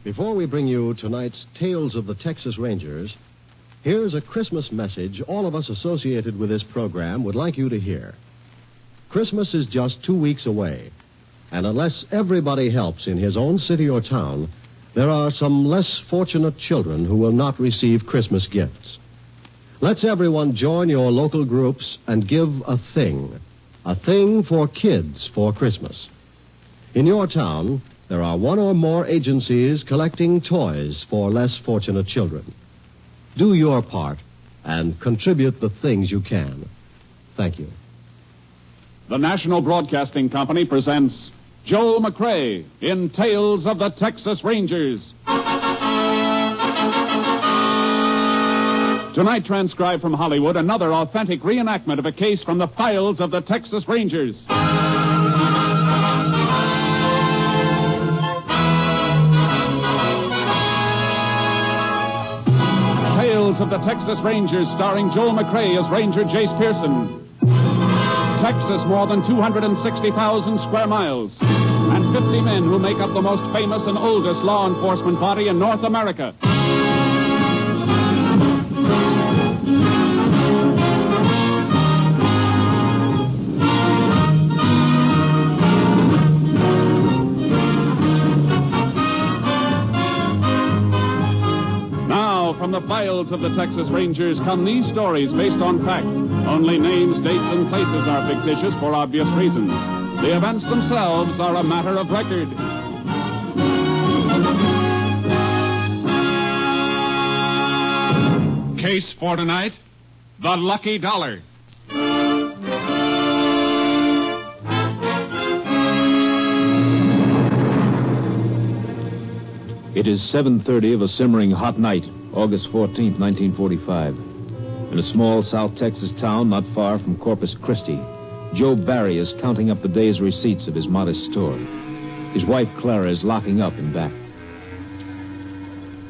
Before we bring you tonight's Tales of the Texas Rangers, here's a Christmas message all of us associated with this program would like you to hear. Christmas is just 2 weeks away, and unless everybody helps in his own city or town, there are some less fortunate children who will not receive Christmas gifts. Let's everyone join your local groups and give a thing for kids for Christmas. In your town, there are one or more agencies collecting toys for less fortunate children. Do your part and contribute the things you can. Thank you. The National Broadcasting Company presents Joel McCrea in Tales of the Texas Rangers. Tonight, transcribed from Hollywood, another authentic reenactment of a case from the files of the Texas Rangers. Tales of the Texas Rangers, starring Joel McCrea as Ranger Jace Pearson. Texas, more than 260,000 square miles, and 50 men who make up the most famous and oldest law enforcement body in North America. From the files of the Texas Rangers come these stories based on fact. Only names, dates, and places are fictitious for obvious reasons. The events themselves are a matter of record. Case for tonight, the Lucky Dollar. It is 7:30 of a simmering hot night, August 14th, 1945. In a small South Texas town not far from Corpus Christi, Joe Barry is counting up the day's receipts of his modest store. His wife, Clara, is locking up in back.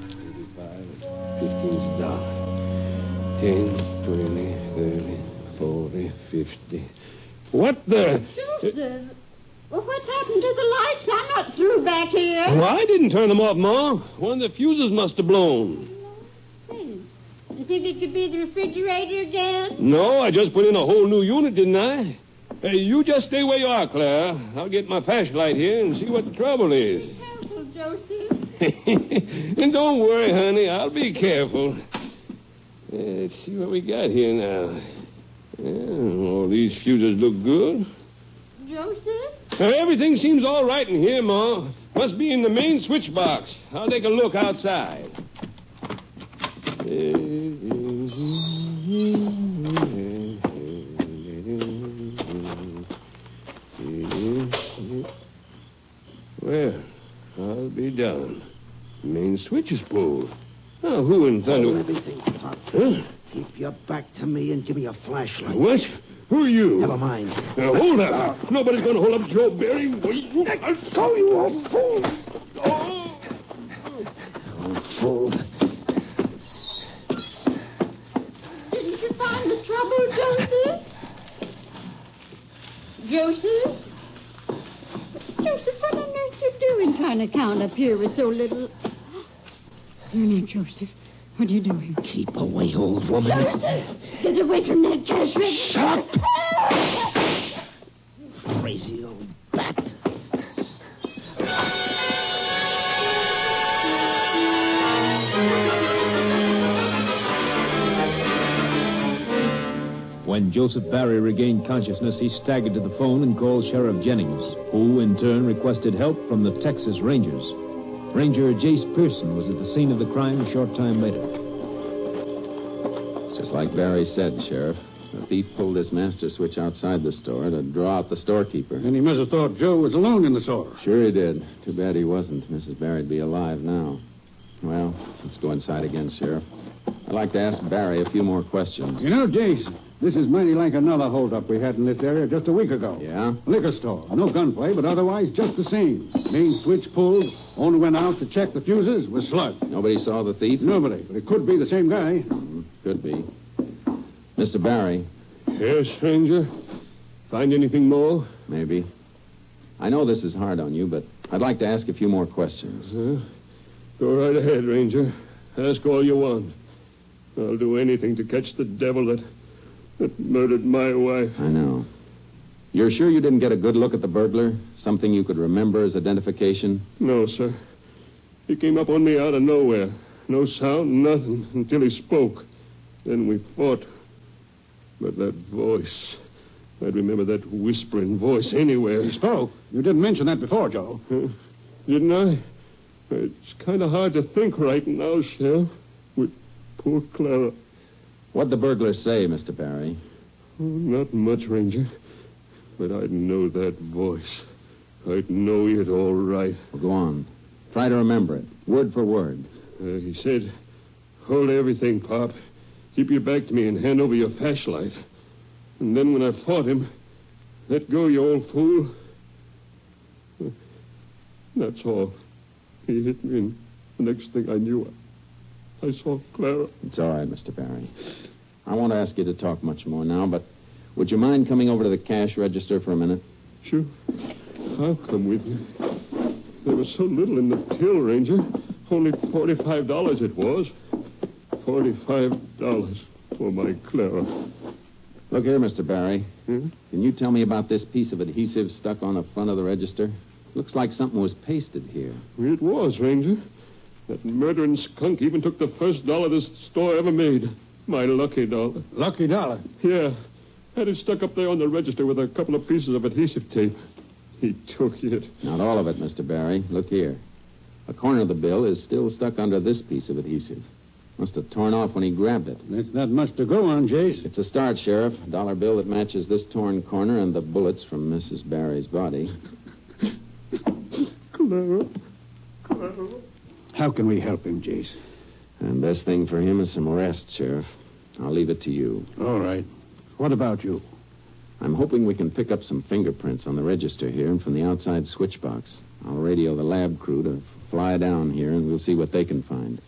85, 15's $1. 10, 20, 30, 40, 50. What the... Joseph! Well, what's happened to the lights? I'm not through back here. Well, I didn't turn them off, Ma. One of the fuses must have blown. Hey, you think it could be the refrigerator again? No, I just put in a whole new unit, didn't I? Hey, you just stay where you are, Claire. I'll get my flashlight here and see what the trouble is. Be careful, Joseph. And don't worry, honey. I'll be careful. Let's see what we got here now. All these fuses look good. Joseph? Everything seems all right in here, Ma. Must be in the main switch box. I'll take a look outside. Well, I'll be done. Main switch is pulled. Oh, who in thunder... Hold everything, Pop. Huh? Keep your back to me and give me a flashlight. What? Who are you? Never mind. Now, hold up. Nobody's going to hold up Joe Barry. Let go, you old fool. Oh. Old fool. Didn't you find the trouble, Joseph? Joseph? Joseph, what on earth you doing trying to count up here with so little... Now, Joseph, what are you doing? Keep away, old woman. Joseph! Get away from that cash register. Shut up! Crazy old bat. When Joseph Barry regained consciousness, he staggered to the phone and called Sheriff Jennings, who, in turn, requested help from the Texas Rangers. Ranger Jace Pearson was at the scene of the crime a short time later. It's just like Barry said, Sheriff. The thief pulled his master switch outside the store to draw out the storekeeper. And he must have thought Joe was alone in the store. Sure he did. Too bad he wasn't. Mrs. Barry'd be alive now. Well, let's go inside again, Sheriff. I'd like to ask Barry a few more questions. You know, Jace, this is mighty like another holdup we had in this area just a week ago. Yeah? Liquor store. No gunplay, but otherwise just the same. Main switch pulled. Owner went out to check the fuses. Was slugged. Nobody saw the thief? Nobody, but it could be the same guy. Could be. Mr. Barry. Yes, stranger? Find anything more? Maybe. I know this is hard on you, but I'd like to ask a few more questions. Go right ahead, Ranger. Ask all you want. I'll do anything to catch the devil that murdered my wife. I know. You're sure you didn't get a good look at the burglar? Something you could remember as identification? No, sir. He came up on me out of nowhere. No sound, nothing, until he spoke. Then we fought. But that voice... I'd remember that whispering voice anywhere. He spoke. You didn't mention that before, Joe. Didn't I? It's kind of hard to think right now, Sheriff. With poor Clara. What'd the burglar say, Mr. Barry? Oh, not much, Ranger. But I'd know that voice. I'd know it all right. Well, go on. Try to remember it, word for word. He said, hold everything, Pop. Keep your back to me and hand over your flashlight. And then when I fought him, let go, you old fool. That's all. He hit me, and the next thing I knew, I saw Clara. It's all right, Mr. Barry. I won't ask you to talk much more now, but would you mind coming over to the cash register for a minute? Sure. I'll come with you. There was so little in the till, Ranger. Only $45 it was. $45 for my Clara. Look here, Mr. Barry. Hmm? Can you tell me about this piece of adhesive stuck on the front of the register? Looks like something was pasted here. It was, Ranger. That murdering skunk even took the first dollar this store ever made. My lucky dollar. Lucky dollar? Yeah. Had it stuck up there on the register with a couple of pieces of adhesive tape. He took it. Not all of it, Mr. Barry. Look here. A corner of the bill is still stuck under this piece of adhesive. Must have torn off when he grabbed it. That's not much to go on, Jace. It's a start, Sheriff. A dollar bill that matches this torn corner and the bullets from Mrs. Barry's body. Clara. How can we help him, Jace? And best thing for him is some rest, Sheriff. I'll leave it to you. All right. What about you? I'm hoping we can pick up some fingerprints on the register here and from the outside switch box. I'll radio the lab crew to fly down here, and we'll see what they can find.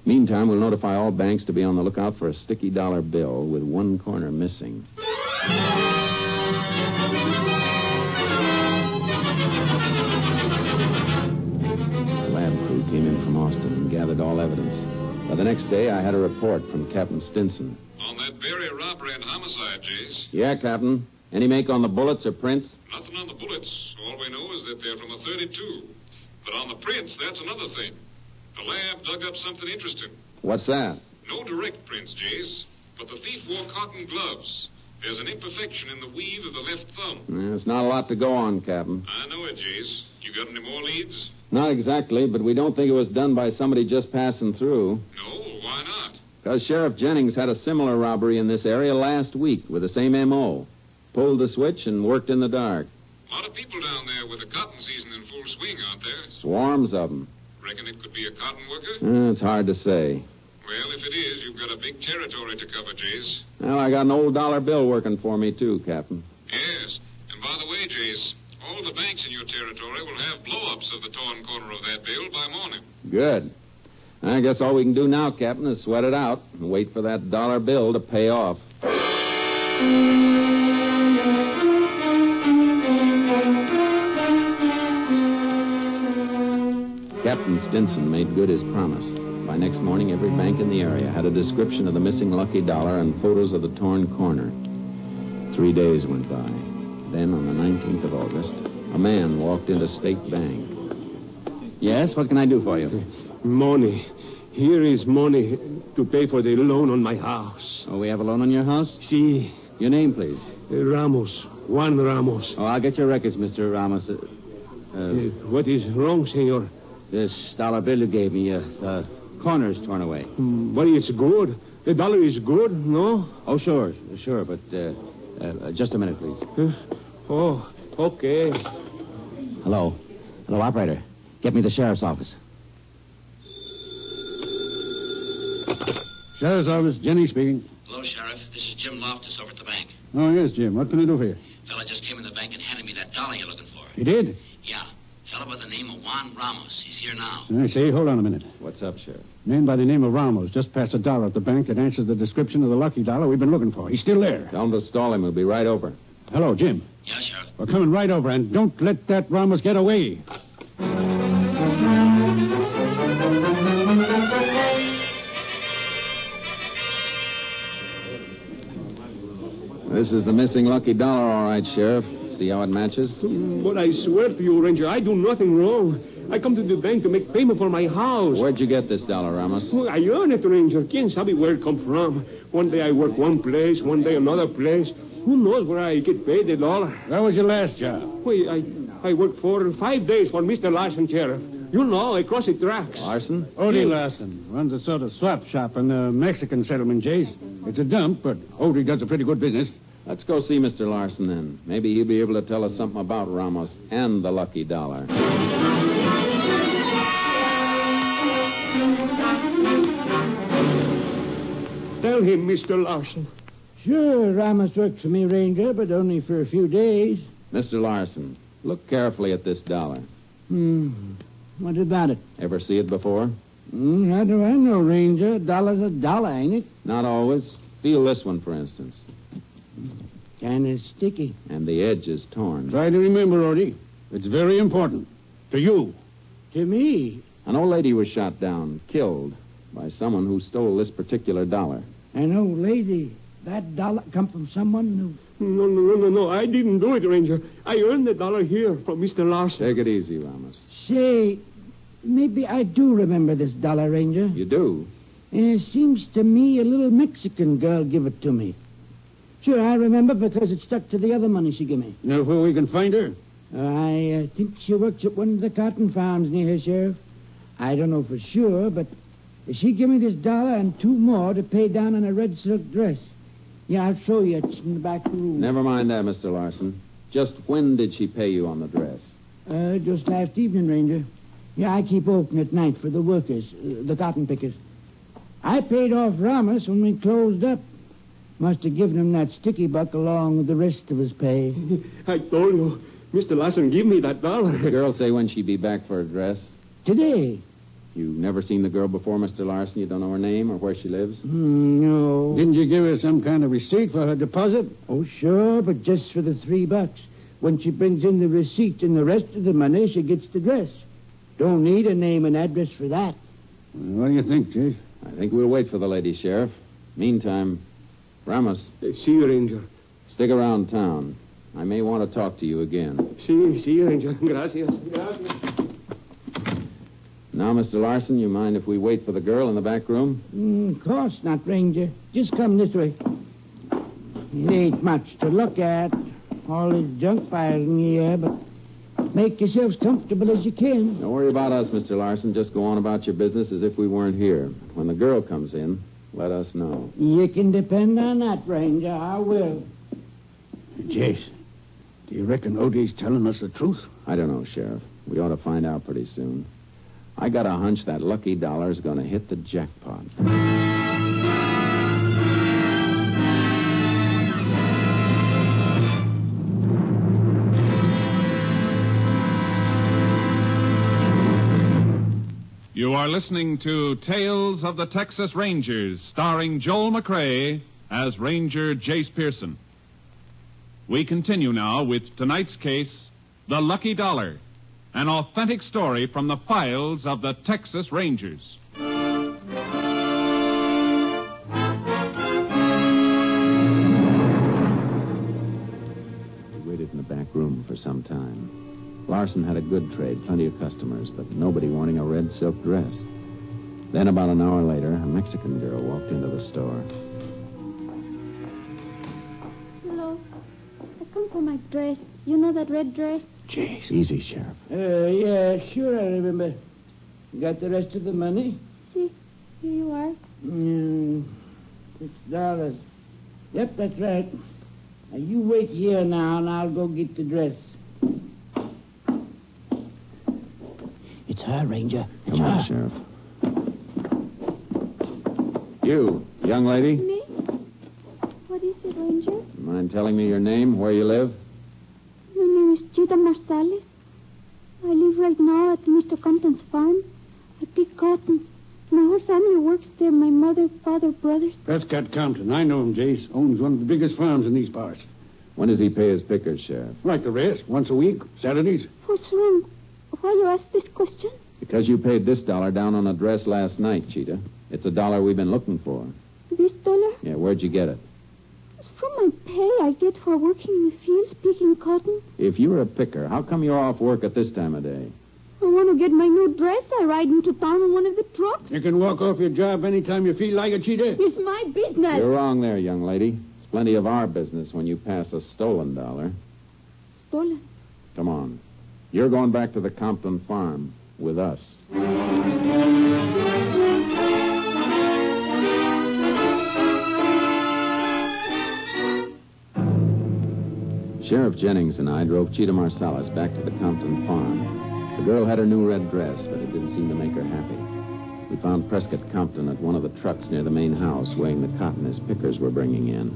Meantime, we'll notify all banks to be on the lookout for a sticky dollar bill with one corner missing. The lab crew came in from Austin and gathered all evidence. By the next day, I had a report from Captain Stinson. On that Berry robbery and homicide, Jace. Yeah, Captain. Any make on the bullets or prints? Nothing on the bullets. All we know is that they're from a .32. But on the prints, that's another thing. The lab dug up something interesting. What's that? No direct prints, Jace. But the thief wore cotton gloves. There's an imperfection in the weave of the left thumb. There's not a lot to go on, Captain. I know it, Jace. You got any more leads? Not exactly, but we don't think it was done by somebody just passing through. No, why not? Because Sheriff Jennings had a similar robbery in this area last week with the same M.O. Pulled the switch and worked in the dark. A lot of people down there with the cotton season in full swing, aren't there? Swarms of them. Reckon it could be a cotton worker? It's hard to say. Well, if it is, you've got a big territory to cover, Jace. Well, I got an old dollar bill working for me, too, Captain. Yes. And by the way, Jace, all the banks in your territory will have blow-ups of the torn corner of that bill by morning. Good. I guess all we can do now, Captain, is sweat it out and wait for that dollar bill to pay off. Captain Stinson made good his promise. By next morning, every bank in the area had a description of the missing lucky dollar and photos of the torn corner. 3 days went by. Then, on the 19th of August, a man walked into State Bank. Yes, what can I do for you? Money. Here is money to pay for the loan on my house. Oh, we have a loan on your house? See, Your name, please. Ramos. Juan Ramos. Oh, I'll get your records, Mr. Ramos. What is wrong, senor? This dollar bill you gave me, the corner's torn away. But it's good. The dollar is good, no? Oh, sure, but just a minute, please. Oh, okay. Hello, operator. Get me the sheriff's office. Sheriff's office, Jenny speaking. Hello, Sheriff. This is Jim Loftus over at the bank. Oh, yes, Jim. What can I do for you? Fella just came in the bank and handed me that dollar you're looking for. He did? Yeah. Fella by the name of Juan Ramos. He's here now. I say, hold on a minute. What's up, Sheriff? Man by the name of Ramos just passed a dollar at the bank that answers the description of the lucky dollar we've been looking for. He's still there. Tell him to stall him. We'll be right over. Hello, Jim. Yeah, Sheriff. We're coming right over, and don't let that Ramos get away. This is the missing lucky dollar, all right, Sheriff. See how it matches? But I swear to you, Ranger, I do nothing wrong. I come to the bank to make payment for my house. Where'd you get this dollar, Ramos? Well, I earned it, Ranger. Can't sabe where it come from. One day I work one place, one day another place. Who knows where I get paid the dollar? Where was your last job? Well, I worked 4 or 5 days for Mr. Larson, Sheriff. You know, across the tracks. Larson? Odie Larson runs a sort of swap shop in the Mexican settlement, Jace. It's a dump, but Odie does a pretty good business. Let's go see Mr. Larson, then. Maybe he'll be able to tell us something about Ramos and the lucky dollar. Tell him, Mr. Larson. Sure, Ramos works for me, Ranger, but only for a few days. Mr. Larson, look carefully at this dollar. What about it? Ever see it before? How do I know, Ranger? A dollar's a dollar, ain't it? Not always. Feel this one, for instance. Kind of sticky. And the edge is torn. Try to remember, Odie. It's very important. To you. To me? An old lady was shot down, killed, by someone who stole this particular dollar. An old lady? That dollar come from someone who... No. I didn't do it, Ranger. I earned the dollar here from Mr. Larson. Take it easy, Ramos. Say, maybe I do remember this dollar, Ranger. You do? And it seems to me a little Mexican girl give it to me. Sure, I remember because it stuck to the other money she gave me. Know where we can find her? I think she works at one of the cotton farms near here, Sheriff. I don't know for sure, but she gave me this dollar and 2 more to pay down on a red silk dress. Yeah, I'll show you. It's in the back room. Never mind that, Mr. Larson. Just when did she pay you on the dress? Just last evening, Ranger. Yeah, I keep open at night for the workers, the cotton pickers. I paid off Ramos when we closed up. Must have given him that sticky buck along with the rest of his pay. I told you, Mr. Larson give me that dollar. Did the girl say when she'd be back for a dress? Today. You've never seen the girl before, Mr. Larson? You don't know her name or where she lives? No. Didn't you give her some kind of receipt for her deposit? Oh, sure, but just for the $3. When she brings in the receipt and the rest of the money, she gets the dress. Don't need a name and address for that. What do you think, Chief? I think we'll wait for the lady, Sheriff. Meantime, Ramos. See you, Ranger. Stick around town. I may want to talk to you again. See you, Ranger. Gracias. Now, Mr. Larson, you mind if we wait for the girl in the back room? Of course not, Ranger. Just come this way. It ain't much to look at. All this junk piled in here, but make yourselves comfortable as you can. Don't worry about us, Mr. Larson. Just go on about your business as if we weren't here. When the girl comes in, let us know. You can depend on that, Ranger. I will. Jace, do you reckon Odie's telling us the truth? I don't know, Sheriff. We ought to find out pretty soon. I got a hunch that lucky dollar's going to hit the jackpot. You are listening to Tales of the Texas Rangers, starring Joel McCrea as Ranger Jace Pearson. We continue now with tonight's case, The Lucky Dollar, an authentic story from the files of the Texas Rangers. We waited in the back room for some time. Larson had a good trade, plenty of customers, but nobody wanting a red silk dress. Then about an hour later, a Mexican girl walked into the store. Hello. I come for my dress. You know that red dress? Jeez, easy, Sheriff. Yeah, sure, I remember. Got the rest of the money? See, here you are. $6. Yep, that's right. Now, you wait here now, and I'll go get the dress. It's her, Ranger. Come on, Sheriff. You, young lady. Me? What is it, Ranger? Mind telling me your name, where you live? My name is Chita Marsales. I live right now at Mr. Compton's farm. I pick cotton. My whole family works there. My mother, father, brothers. Prescott Compton. I know him, Jace. Owns one of the biggest farms in these parts. When does he pay his pickers, Sheriff? Like the rest. Once a week. Saturdays. What's wrong? Why you ask this question? Because you paid this dollar down on a dress last night, Cheetah. It's a dollar we've been looking for. This dollar? Yeah, where'd you get it? From my pay I get for working in the fields picking cotton. If you're a picker, how come you're off work at this time of day? I want to get my new dress. I ride into town in one of the trucks. You can walk off your job anytime you feel like it, Cheetah. It's my business. You're wrong there, young lady. It's plenty of our business when you pass a stolen dollar. Stolen? Come on. You're going back to the Compton farm with us. Sheriff Jennings and I drove Cheetah Marsalis back to the Compton farm. The girl had her new red dress, but it didn't seem to make her happy. We found Prescott Compton at one of the trucks near the main house, weighing the cotton his pickers were bringing in.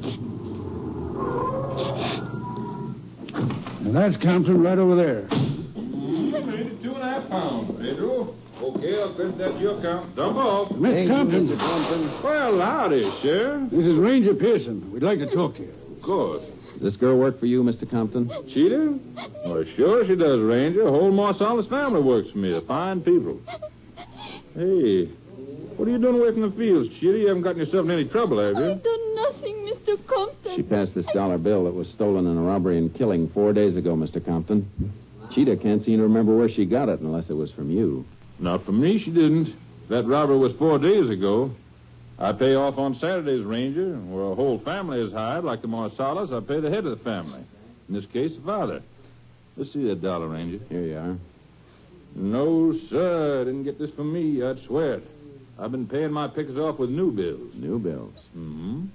And that's Compton right over there. 2.5 pounds, Pedro. Okay, I'll credit that to your account. Dump off. Miss Compton. Mr. Compton. Well, howdy, Sheriff. This is Ranger Pearson. We'd like to talk to you. Of course. Does this girl work for you, Mr. Compton? Cheetah? Well, sure she does, Ranger. The whole Marsalis family works for me. They're fine people. Hey, what are you doing away from the fields, Cheetah? You haven't gotten yourself in any trouble, have you? I've done nothing, Mr. Compton. She passed this dollar bill that was stolen in a robbery and killing 4 days ago, Mr. Compton. Cheetah can't seem to remember where she got it unless it was from you. Not from me, she didn't. That robbery was 4 days ago. I pay off on Saturdays, Ranger. Where a whole family is hired, like the Marsalis, I pay the head of the family. In this case, the father. Let's see that dollar, Ranger. Here you are. No, sir. I didn't get this from me. I'd swear it. I've been paying my pickers off with new bills. New bills? Mm-hmm.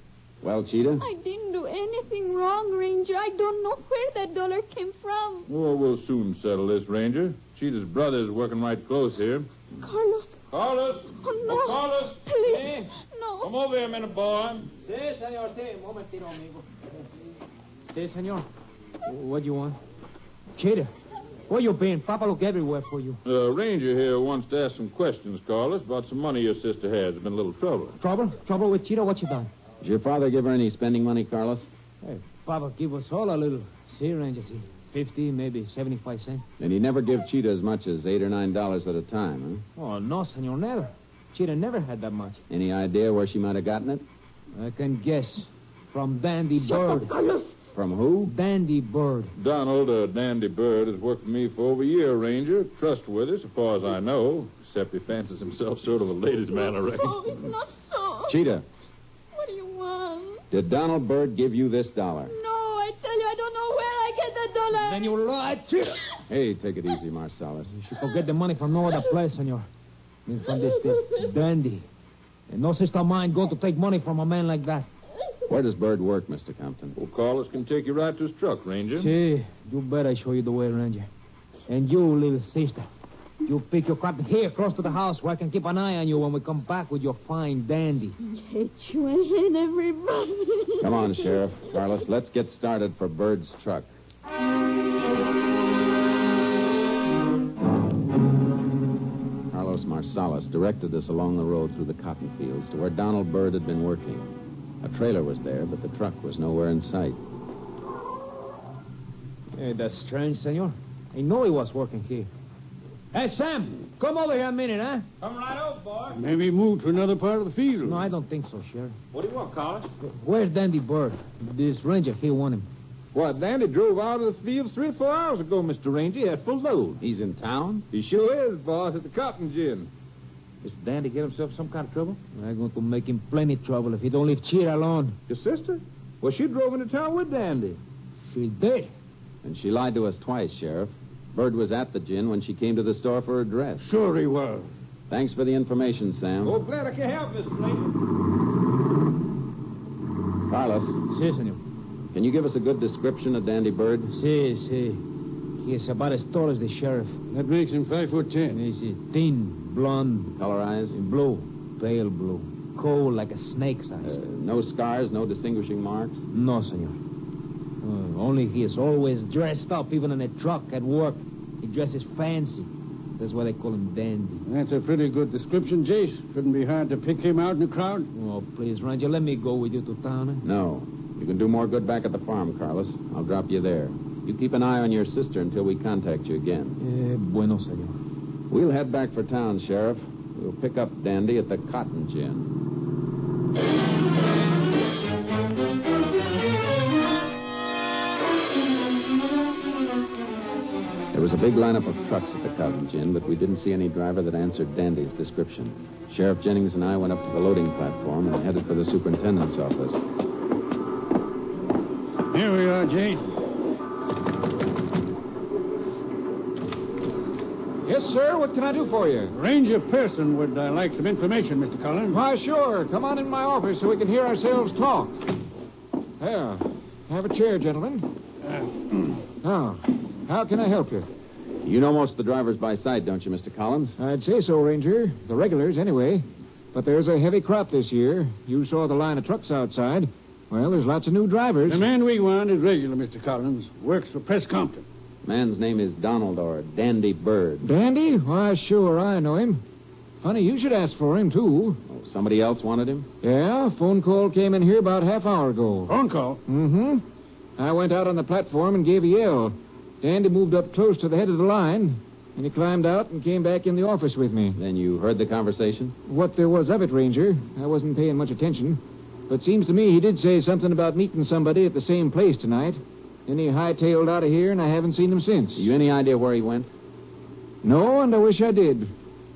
Well, Cheetah? I didn't do anything wrong, Ranger. I don't know where that dollar came from. Well, we'll soon settle this, Ranger. Cheetah's brother is working right close here. Carlos. Carlos! Oh, no. Oh, Carlos! Please. Hey. No. Come over here a minute, boy. Sí, señor, sí. Un momentito, amigo. Sí, señor. What do you want? Cheetah, where you been? Papa look everywhere for you. Ranger here wants to ask some questions, Carlos, about some money your sister has. There's been a little trouble. Trouble? Trouble with Cheetah? What you done? Did your father give her any spending money, Carlos? Hey, Papa give us all a little. See, Ranger, see. 50, maybe 75 cents. And he never give Cheetah as much as $8 or $9 at a time, huh? Oh, no, senor, never. Cheetah never had that much. Any idea where she might have gotten it? I can guess. From Dandy Bird. Carlos. From who? Dandy Bird. Donald, Dandy Bird, has worked for me for over a year, Ranger. Trustworthy, so far as I know. Except he fancies himself sort of a ladies' man, I reckon. Oh, it's not so. Cheetah. What do you want? Did Donald Bird give you this dollar? No, I tell you, I don't know where I get that dollar. Then you lied, Cheetah. Hey, take it easy, Marsalis. You should go get the money from no other place, senor. From this Dandy. And no sister of mine go to take money from a man like that. Where does Bird work, Mr. Compton? Well, Carlos can take you right to his truck, Ranger. See, you better show you the way, Ranger. And you, little sister, you pick your cotton here close to the house where I can keep an eye on you when we come back with your fine Dandy. I hate you. I hate everybody. Come on, Sheriff. Carlos, let's get started for Bird's truck. Carlos Marsalis directed us along the road through the cotton fields to where Donald Bird had been working. A trailer was there, but the truck was nowhere in sight. Hey, that's strange, senor. I know he was working here. Hey, Sam, come over here a minute, huh? Come right over, boy. Maybe he moved to another part of the field. No, I don't think so, Sheriff. What do you want, Carlos? Where's Dandy Bird? This ranger here want him. What, Dandy drove out of the field 3 or 4 hours ago, Mr. Ranger. He had full load. He's in town? He sure is, boss, at the cotton gin. Mr. Dandy get himself some kind of trouble? I'm going to make him plenty trouble if he don't leave Cheetah alone. Your sister? Well, she drove into town with Dandy. She did. And she lied to us twice, Sheriff. Bird was at the gin when she came to the store for her dress. Sure he was. Thanks for the information, Sam. Oh, glad I can help, Mr. Ranger. Carlos. Si, senor. Can you give us a good description of Dandy Bird? Si. He is about as tall as the sheriff. That makes him 5'10". He's thin, blonde. Color eyes? Blue. Pale blue. Cold like a snake's eyes. No scars, no distinguishing marks? No, senor. Only he is always dressed up, even in a truck at work. He dresses fancy. That's why they call him Dandy. That's a pretty good description, Jace. Couldn't be hard to pick him out in the crowd. Oh, please, Ranger, let me go with you to town. Eh? No. You can do more good back at the farm, Carlos. I'll drop you there. You keep an eye on your sister until we contact you again. Bueno, senor. We'll head back for town, Sheriff. We'll pick up Dandy at the cotton gin. was a big lineup of trucks at the Cottage Inn, but we didn't see any driver that answered Dandy's description. Sheriff Jennings and I went up to the loading platform and headed for the superintendent's office. Here we are, Jade. Yes, sir. What can I do for you? Ranger Pearson would like some information, Mr. Collins. Why, sure. Come on in my office so we can hear ourselves talk. There. Have a chair, gentlemen. Now, how can I help you? You know most of the drivers by sight, don't you, Mr. Collins? I'd say so, Ranger. The regulars, anyway. But there's a heavy crop this year. You saw the line of trucks outside. Well, there's lots of new drivers. The man we want is regular, Mr. Collins. Works for Press Compton. Man's name is Donald or Dandy Bird. Dandy? Why, sure, I know him. Funny, you should ask for him, too. Oh, somebody else wanted him? Yeah, phone call came in here about half hour ago. Phone call? Mm-hmm. I went out on the platform and gave a yell. Dandy moved up close to the head of the line, and he climbed out and came back in the office with me. Then you heard the conversation? What there was of it, Ranger. I wasn't paying much attention. But seems to me he did say something about meeting somebody at the same place tonight. Then he hightailed out of here, and I haven't seen him since. You any idea where he went? No, and I wish I did.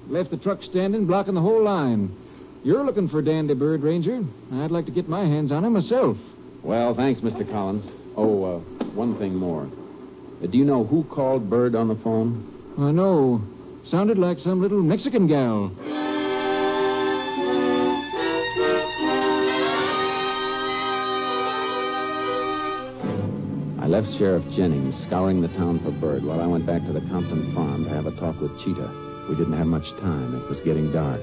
Left the truck standing, blocking the whole line. You're looking for Dandy Bird, Ranger. I'd like to get my hands on him myself. Well, thanks, Mr. Collins. Oh, one thing more. Do you know who called Bird on the phone? I know. Sounded like some little Mexican gal. I left Sheriff Jennings scouring the town for Bird while I went back to the Compton farm to have a talk with Cheetah. We didn't have much time. It was getting dark.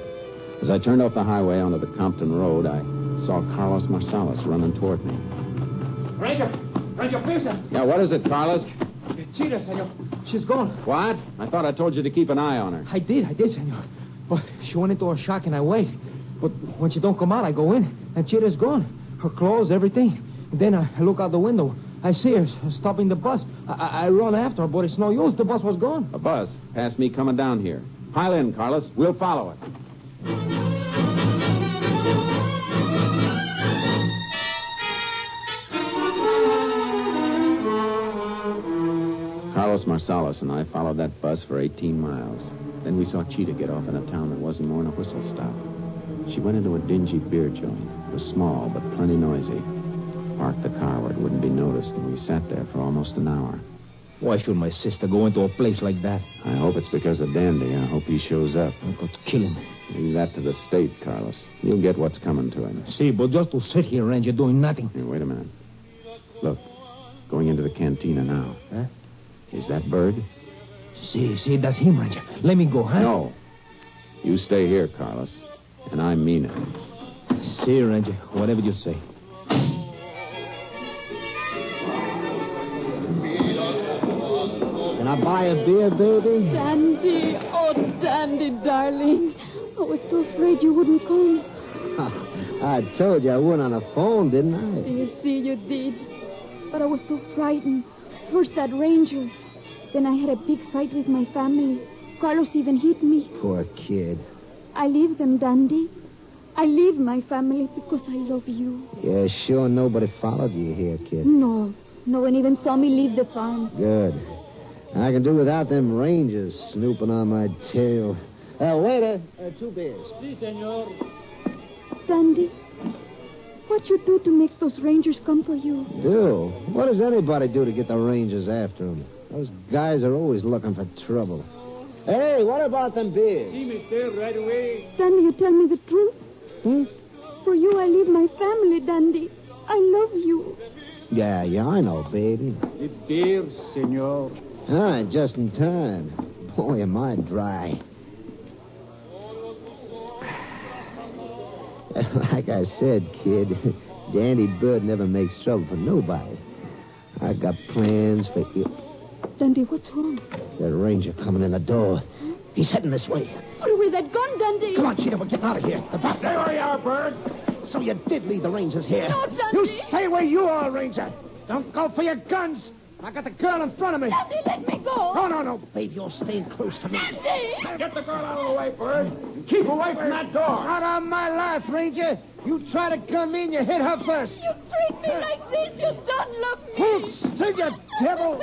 As I turned off the highway onto the Compton Road, I saw Carlos Marsalis running toward me. Ranger Pearson. Yeah, what is it, Carlos? Cheetah, senor. She's gone. What? I thought I told you to keep an eye on her. I did, senor. But she went into a shock and I wait. But when she don't come out, I go in, and Cheetah's gone. Her clothes, everything. And then I look out the window. I see her stopping the bus. I run after her, but it's no use. The bus was gone. A bus? Past me coming down here. Pile in, Carlos. We'll follow it. Carlos Marsalis and I followed that bus for 18 miles. Then we saw Cheetah get off in a town that wasn't more than a whistle stop. She went into a dingy beer joint. It was small, but plenty noisy. Parked the car where it wouldn't be noticed, and we sat there for almost an hour. Why should my sister go into a place like that? I hope it's because of Dandy. I hope he shows up. I'm going to kill him. Leave that to the state, Carlos. You'll get what's coming to him. See, but just to sit here, Ranger, doing nothing. Hey, wait a minute. Look, going into the cantina now. Huh? Is that Bird? See, that's him, Ranger. Let me go, huh? No. You stay here, Carlos. And I mean it. See, Ranger, whatever you say. Can I buy a beer, baby? Dandy, oh, Dandy, darling. I was so afraid you wouldn't come. I told you I wouldn't on the phone, didn't I? You see, you did. But I was so frightened. First that ranger. Then I had a big fight with my family. Carlos even hit me. Poor kid. I leave them, Dandy. I leave my family because I love you. Yeah, sure nobody followed you here, kid. No one even saw me leave the farm. Good. I can do without them rangers snooping on my tail. Waiter, 2 beers. Si, senor. Dandy, what you do to make those rangers come for you? Do? What does anybody do to get the rangers after them? Those guys are always looking for trouble. Hey, what about them beers? Si, mister, right away. Dandy, you tell me the truth? Hmm? For you, I leave my family, Dandy. I love you. Yeah, I know, baby. The beer, senor. Ah, just in time. Boy, am I dry. Like I said, kid, Dandy Bird never makes trouble for nobody. I got plans for you. Dandy, what's wrong? The ranger coming in the door. He's heading this way. Put away that gun, Dandy. Come on, Cheetah, we're getting out of here. There we are, Bird. So you did leave the rangers here. No, Dandy. You stay where you are, Ranger. Don't go for your guns. I got the girl in front of me. Dandy, let me go. No, babe. You're staying close to me. Dandy. Get the girl out of the way, Bird. And keep away from that door. Not on my life, Ranger. You try to gun me and you hit her first. You treat me like this. You don't love me. Hold still, you devil.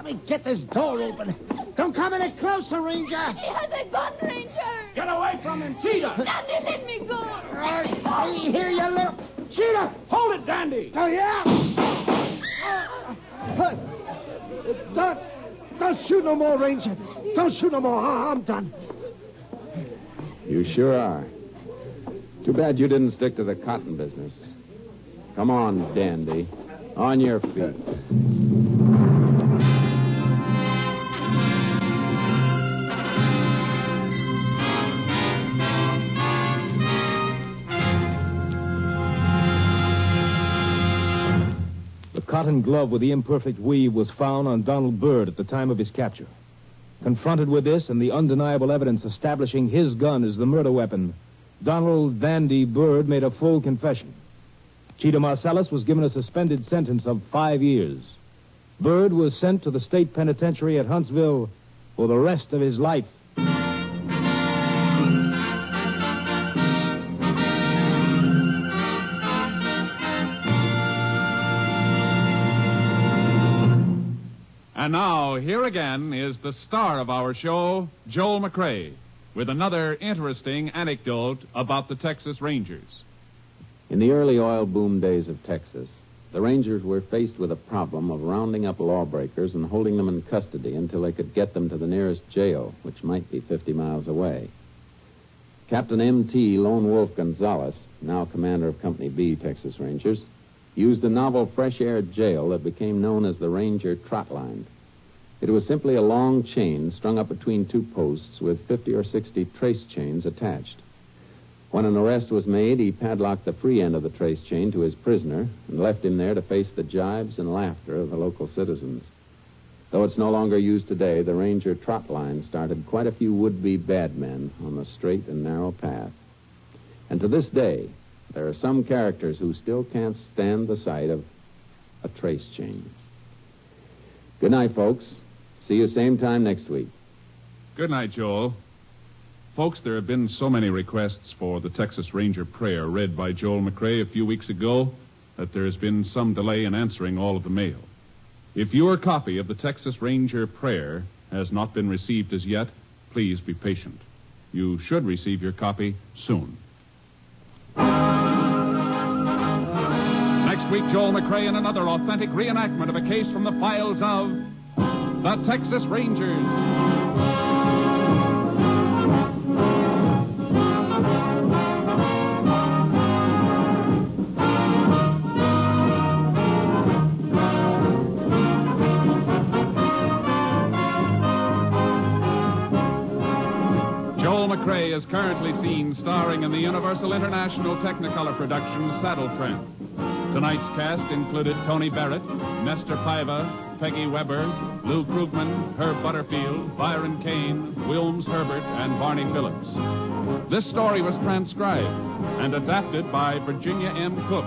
me get this door open. Don't come any closer, Ranger. He has a gun, Ranger. Get away from him, Cheetah. Dandy, let me go. See here, you little... Cheetah! Hold it, Dandy. Oh, yeah? Don't shoot no more, Ranger. Don't shoot no more. I'm done. You sure are. Too bad you didn't stick to the cotton business. Come on, Dandy. On your feet. The cotton glove with the imperfect weave was found on Donald Byrd at the time of his capture. Confronted with this and the undeniable evidence establishing his gun as the murder weapon, Donald Dandy Byrd made a full confession. Cheetah Marcellus was given a suspended sentence of 5 years. Byrd was sent to the state penitentiary at Huntsville for the rest of his life. And now, here again is the star of our show, Joel McCrea, with another interesting anecdote about the Texas Rangers. In the early oil boom days of Texas, the Rangers were faced with a problem of rounding up lawbreakers and holding them in custody until they could get them to the nearest jail, which might be 50 miles away. Captain M.T. Lone Wolf Gonzaullas, now commander of Company B, Texas Rangers, used a novel fresh-air jail that became known as the Ranger Trot Line. It was simply a long chain strung up between two posts with 50 or 60 trace chains attached. When an arrest was made, he padlocked the free end of the trace chain to his prisoner and left him there to face the jibes and laughter of the local citizens. Though it's no longer used today, the Ranger Trot Line started quite a few would-be bad men on the straight and narrow path. And to this day, there are some characters who still can't stand the sight of a trace chain. Good night, folks. See you same time next week. Good night, Joel. Folks, there have been so many requests for the Texas Ranger prayer read by Joel McCrea a few weeks ago that there has been some delay in answering all of the mail. If your copy of the Texas Ranger prayer has not been received as yet, please be patient. You should receive your copy soon. Next week, Joel McCrea in another authentic reenactment of a case from the files of the Texas Rangers. Joel McCrea is currently seen starring in the Universal International Technicolor production Saddle Tramp. Tonight's cast included Tony Barrett, Nestor Paiva, Peggy Weber, Lou Krugman, Herb Butterfield, Byron Kane, Wilms Herbert, and Barney Phillips. This story was transcribed and adapted by Virginia M. Cook,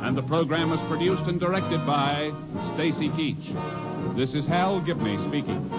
and the program was produced and directed by Stacy Keach. This is Hal Gibney speaking.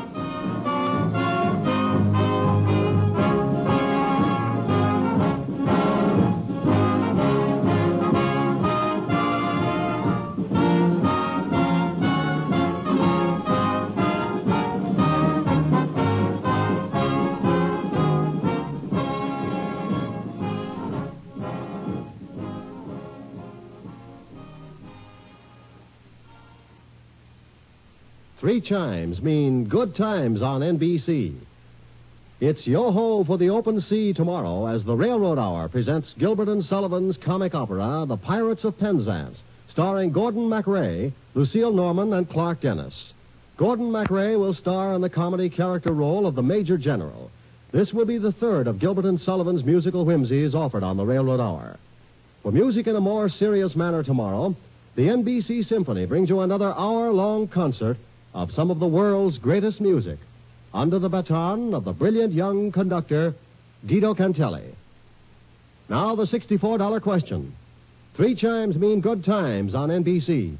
Three chimes mean good times on NBC. It's yo-ho for the open sea tomorrow as the Railroad Hour presents Gilbert and Sullivan's comic opera, The Pirates of Penzance, starring Gordon MacRae, Lucille Norman, and Clark Dennis. Gordon MacRae will star in the comedy character role of the Major General. This will be the third of Gilbert and Sullivan's musical whimsies offered on the Railroad Hour. For music in a more serious manner tomorrow, the NBC Symphony brings you another hour-long concert of some of the world's greatest music, under the baton of the brilliant young conductor, Guido Cantelli. Now the $64 question. Three chimes mean good times on NBC.